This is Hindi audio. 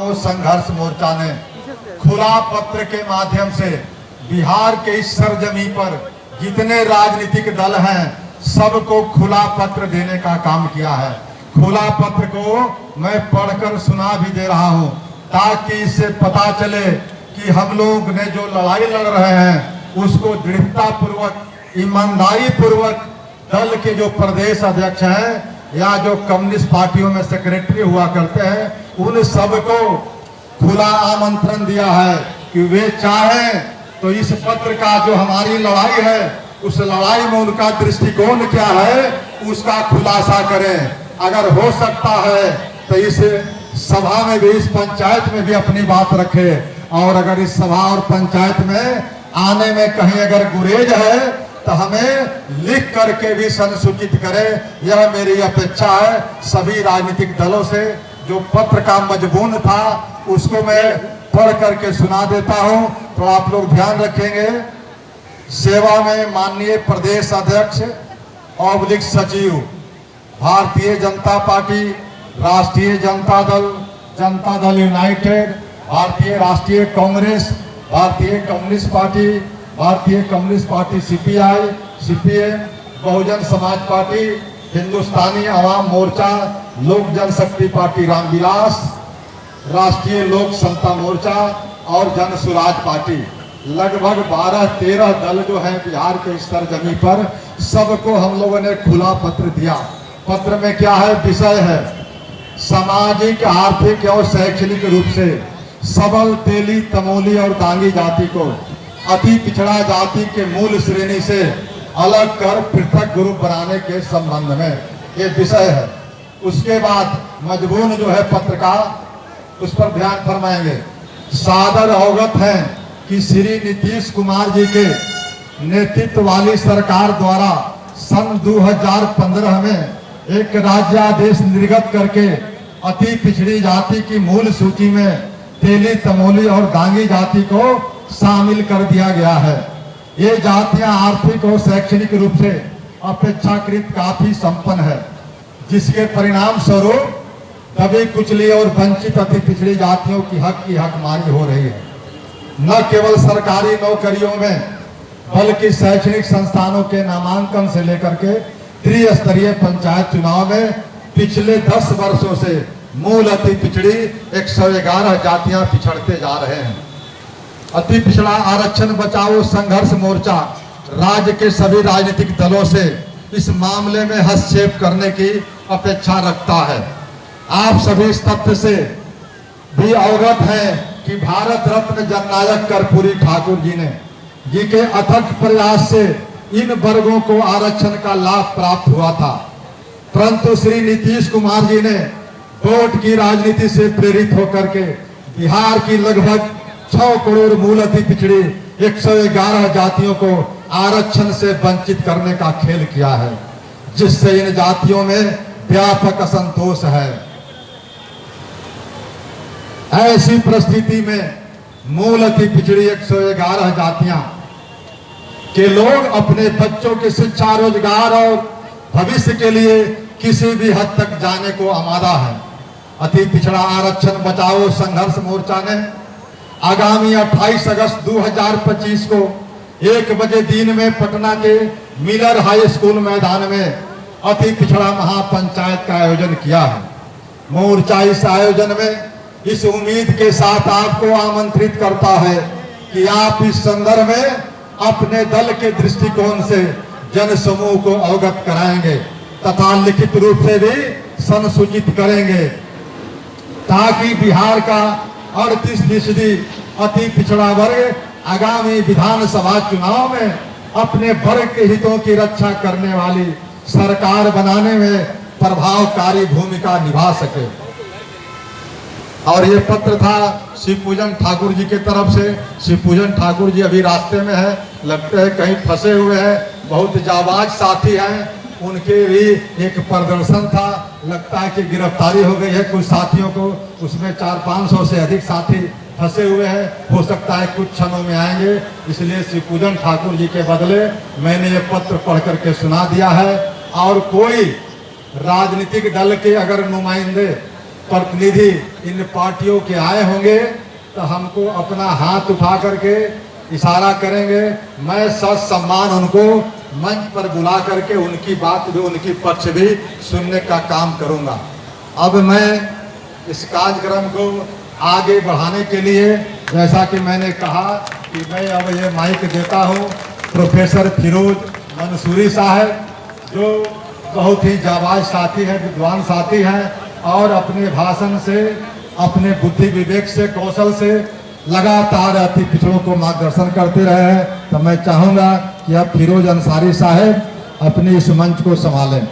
बचाओ संघर्ष मोर्चा ने खुला पत्र के माध्यम से बिहार के इस सरजमी पर जितने राजनीतिक दल हैं सबको खुला पत्र देने का काम किया है। खुला पत्र को मैं पढ़कर सुना भी दे रहा हूं ताकि इससे पता चले कि हम लोग ने जो लड़ाई लड़ रहे हैं उसको दृढ़ता पूर्वक, ईमानदारी पूर्वक दल के जो प्रदेश अध्यक्ष हैं या जो कम्युनिस्ट पार्टियों में सेक्रेटरी हुआ करते हैं उन सबको खुला आमंत्रण दिया है कि वे चाहें तो इस पत्र का जो हमारी लड़ाई है उस लड़ाई में उनका दृष्टिकोण क्या है उसका खुलासा करें। अगर हो सकता है तो इस सभा में भी, इस पंचायत में भी अपनी बात रखे, और अगर इस सभा और पंचायत में आने में कहीं अगर गुरेज है तो हमें लिख करके भी संसूचित करें। यह मेरी अपेक्षा है सभी राजनीतिक दलों से। जो पत्र का मजमून था उसको मैं पढ़ करके सुना देता हूं, तो आप लोग ध्यान रखेंगे। सेवा में माननीय प्रदेश अध्यक्ष ऑब्लिक सचिव भारतीय जनता पार्टी, राष्ट्रीय जनता दल यूनाइटेड, भारतीय राष्ट्रीय कांग्रेस, भारतीय communist party CPI, CPM, Bahujan Samaj party, Hindustani Awam Morcha, लोक जनशक्ति पार्टी रामविलास, राष्ट्रीय लोक समता मोर्चा और जन सुराज पार्टी। लगभग 12-13 दल जो हैं बिहार के इस सरजमी पर, सबको हम लोगों ने खुला पत्र दिया। पत्र में क्या है? विषय है सामाजिक, आर्थिक और शैक्षणिक रूप से सबल, तेली, तमोली और दांगी जाति को अति पिछड़ा जाति के मूल श्रेणी से अलग कर पृथक ग्रुप बनाने के संबंध में ये विषय है। उसके बाद मजमून जो है पत्र का, उस पर ध्यान फरमाएंगे। सादर अवगत हैं कि श्री नीतीश कुमार जी के नेतृत्व वाली सरकार द्वारा सन 2015 में एक राज्यादेश निर्गत करके अति पिछड़ी जाति की मूल सूची में तेली, तमोली और दांगी जाति को शामिल कर दिया गया है। ये जातियां आर्थिक और शैक्षणिक रूप से अपेक्षाकृत काफी संपन्न है, जिसके परिणाम स्वरूप दबी, कुचली और वंचित अति पिछड़ी जातियों की हकमारी हो रही है। न केवल सरकारी नौकरियों में बल्कि शैक्षणिक संस्थानों के नामांकन से लेकर के त्रिस्तरीय पंचायत चुनाव में पिछले 10 वर्षों से मूल अति पिछड़ी 111 जातियां पिछड़ते जा रहे हैं। अति पिछड़ा आरक्षण बचाओ संघर्ष मोर्चा राज्य के सभी राजनीतिक दलों से इस मामले में हस्तक्षेप करने की अपेक्षा रखता है। आप सभी इस तथ्य से भी अवगत हैं कि भारत रत्न जननायक कर्पूरी ठाकुर जी के अथक प्रयास से इन वर्गों को आरक्षण का लाभ प्राप्त हुआ था, परंतु श्री नीतीश कुमार जी ने वोट की राजनीति से प्रेरित होकर के बिहार की लगभग 6 करोड़ मूल अति पिछड़ी 111 जातियों को आरक्षण से वंचित करने का खेल किया है, जिससे इन जातियों में व्यापक असंतोष है। ऐसी परिस्थिति में मूल अति पिछड़ी 111 जातियां के लोग अपने बच्चों की शिक्षा, रोजगार और भविष्य के लिए किसी भी हद तक जाने को आमादा है। अति पिछड़ा आरक्षण बचाओ संघर्ष मोर्चा ने आगामी 28 अगस्त 2025 को 1 बजे दिन में पटना के मिलर हाई स्कूल मैदान में अति पिछड़ा महापंचायत का आयोजन किया है। मोर्चा इस आयोजन में इस उम्मीद के साथ आपको आमंत्रित करता है कि आप इस संदर्भ में अपने दल के दृष्टिकोण से जन समूह को अवगत कराएंगे तथा लिखित रूप से भी संसूचित करेंगे, ताकि बिहार का 38% अति पिछड़ा वर्ग आगामी विधानसभा चुनाव में अपने वर्ग के हितों की रक्षा करने वाली सरकार बनाने में प्रभावकारी भूमिका निभा सके। और ये पत्र था शिवपूजन ठाकुर जी की तरफ से। शिवपूजन ठाकुर जी अभी रास्ते में है, लगते हैं कहीं फंसे हुए हैं, बहुत जाबाज साथी हैं, उनके भी एक प्रदर्शन था, लगता है कि गिरफ्तारी हो गई है कुछ साथियों को, उसमें 400-500 से अधिक साथी फंसे हुए हैं, हो सकता है कुछ क्षणों में आएंगे, इसलिए शिवपूजन ठाकुर जी के बदले मैंने ये पत्र पढ़ करके सुना दिया है। और कोई राजनीतिक दल के अगर नुमाइंदे प्रतिनिधि इन पार्टियों के आए होंगे तो हमको अपना हाथ उठा करके इशारा करेंगे। मैं सम्मान उनको मंच पर बुला करके उनकी बात भी, उनकी पक्ष भी सुनने का काम करूंगा। अब मैं इस कार्यक्रम को आगे बढ़ाने के लिए, जैसा कि मैंने कहा कि मैं अब ये माइक देता हूँ प्रोफेसर फिरोज मंसूरी साहब, जो बहुत ही जाबाज साथी हैं, विद्वान साथी हैं और अपने भाषण से, अपने बुद्धि विवेक से, कौशल से लगातार अति पिछड़ों को मार्गदर्शन करते रहे हैं। तो मैं चाहूँगा कि अब फिरोज अंसारी साहब अपने इस मंच को संभालें।